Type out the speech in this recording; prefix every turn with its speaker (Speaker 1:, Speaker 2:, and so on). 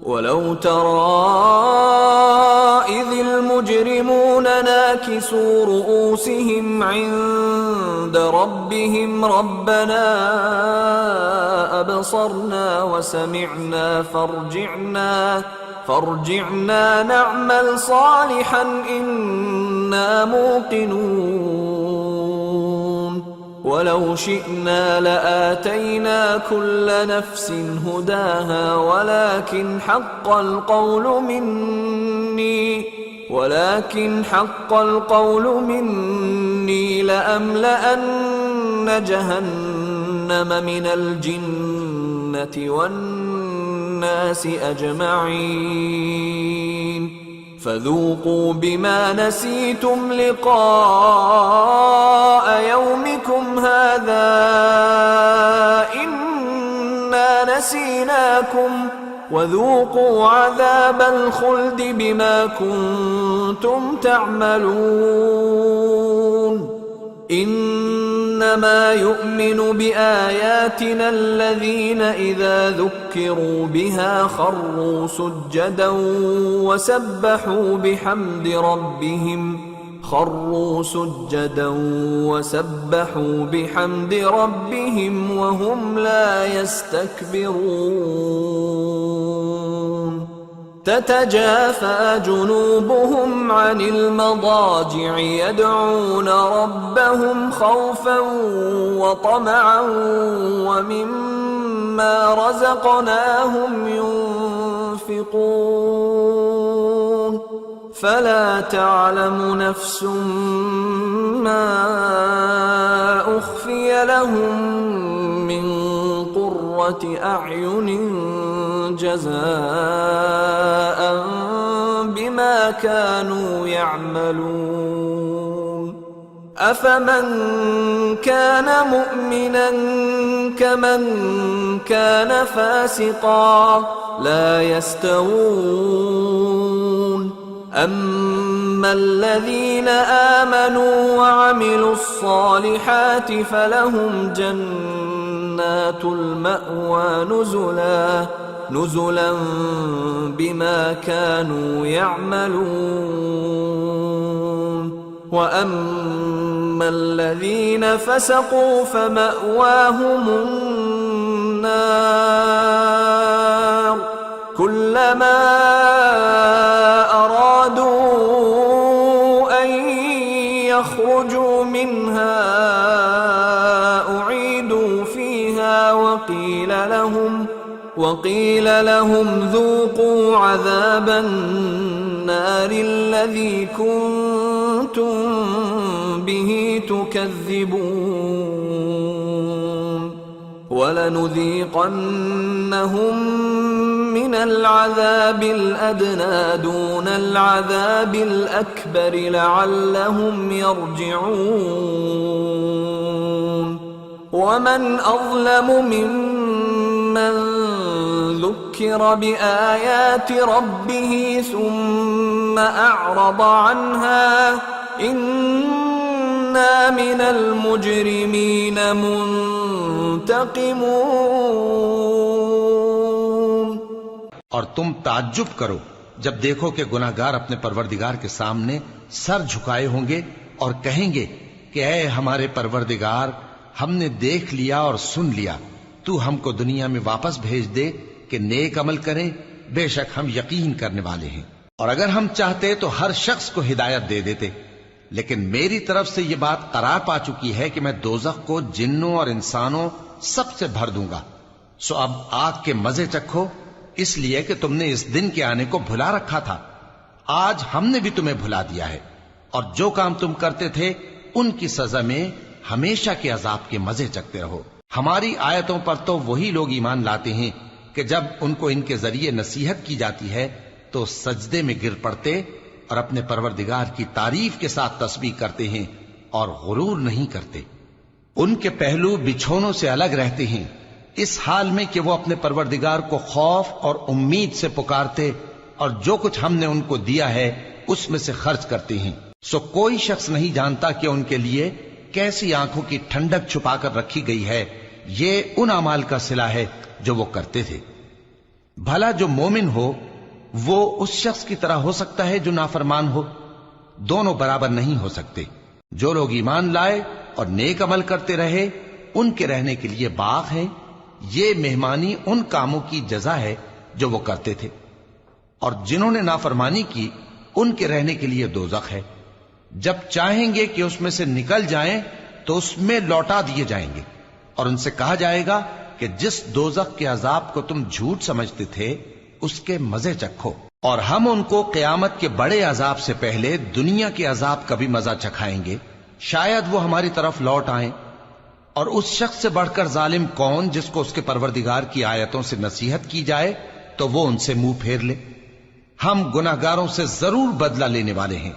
Speaker 1: ولو ترى إذ المجرمون ناكسوا رؤوسهم عند ربهم ربنا أبصرنا وسمعنا فارجعنا نعمل صالحا إنا موقنون ولو شئنا لآتينا كل نفس هداها ولكن حق القول مني لأملأن جهنم من الجنة والناس أجمعين فذوقوا بما نسيتم لقاء يومكم هذا إنا نسيناكم وذوقوا عذاب الخلد بما كنتم تعملون إنما يؤمن بآياتنا الذين إذا ذكروا بها خروا سجدا وسبحوا بحمد ربهم وهم لا يستكبرون تتجافى جنوبهم عن المضاجع يدعون ربهم خوفا وطمعا ومما رزقناهم ينفقون فلا تعلم نفس ما أخفي لهم من قرة أعين جزاء بما كانوا يعملون أفمن كان مؤمنا كمن كان فاسقا لا يستوون أما الذين آمنوا وعملوا الصالحات فلهم جنات المأوى نزلا بما كانوا يعملون وأما الذين فسقوا فمأواهم النار كلما أرادوا أن يخرجوا منها أعيدوا فيها وقيل لهم ذوقوا عذاب النار الذي كنتم به تكذبون ولنذيقنهم من العذاب الأدنى دون العذاب الأكبر لعلهم يرجعون ومن أظلم ممن ذكر بآيات ربه ثم أعرض عنها إنا من المجرمين منتقمون
Speaker 2: और तुम ताज्जुब करो जब देखो कि गुनाहगार अपने परवरदिगार के सामने सर झुकाए होंगे और कहेंगे कि ऐ हमारे परवरदिगार, हमने देख लिया और सुन लिया, तू हमको दुनिया में वापस भेज दे कि नेक अमल करें, बेशक हम यकीन करने वाले हैं। और अगर हम चाहते तो हर शख्स को हिदायत दे देते, लेकिन मेरी तरफ से ये बात करार पा चुकी है कि मैं दोज़ख को जिन्नों और इंसानों सबसे भर दूंगा। सो अब आग के मजे चखो, इसलिए कि तुमने इस दिन के आने को भुला रखा था। आज हमने भी तुम्हें भुला दिया है, और जो काम तुम करते थे उनकी सजा में हमेशा के अजाब के मजे चखते रहो। हमारी आयतों पर तो वही लोग ईमान लाते हैं कि जब उनको इनके जरिए नसीहत की जाती है तो सजदे में गिर पड़ते और अपने परवरदिगार की तारीफ के साथ तस्बीह करते हैं और गुरूर नहीं करते। उनके पहलू बिछोनों से अलग रहते हैं, इस हाल में कि वो अपने परवरदिगार को खौफ और उम्मीद से पुकारते और जो कुछ हमने उनको दिया है उसमें से खर्च करते हैं। सो कोई शख्स नहीं जानता कि उनके लिए कैसी आंखों की ठंडक छुपाकर रखी गई है। ये उन अमाल का सिला है जो वो करते थे। بھلا جو مومن ہو وہ اس شخص کی طرح ہو سکتا ہے جو نافرمان ہو؟ دونوں برابر نہیں ہو سکتے۔ جو لوگ ایمان لائے اور نیک عمل کرتے رہے ان کے رہنے کے لیے باغ ہے، یہ مہمانی ان کاموں کی جزا ہے جو وہ کرتے تھے، اور جنہوں نے نافرمانی کی ان کے رہنے کے لیے دوزخ ہے، جب چاہیں گے کہ اس میں سے نکل جائیں تو اس میں لوٹا دیے جائیں گے، اور ان سے کہا جائے گا کہ جس دوزخ کے عذاب کو تم جھوٹ سمجھتے تھے اس کے مزے چکھو، اور ہم ان کو قیامت کے بڑے عذاب سے پہلے دنیا کے عذاب کا بھی مزہ چکھائیں گے، شاید وہ ہماری طرف لوٹ آئیں۔ اور اس شخص سے بڑھ کر ظالم کون جس کو اس کے پروردگار کی آیتوں سے نصیحت کی جائے تو وہ ان سے منہ پھیر لے۔ ہم گناہگاروں سے ضرور بدلہ لینے والے ہیں۔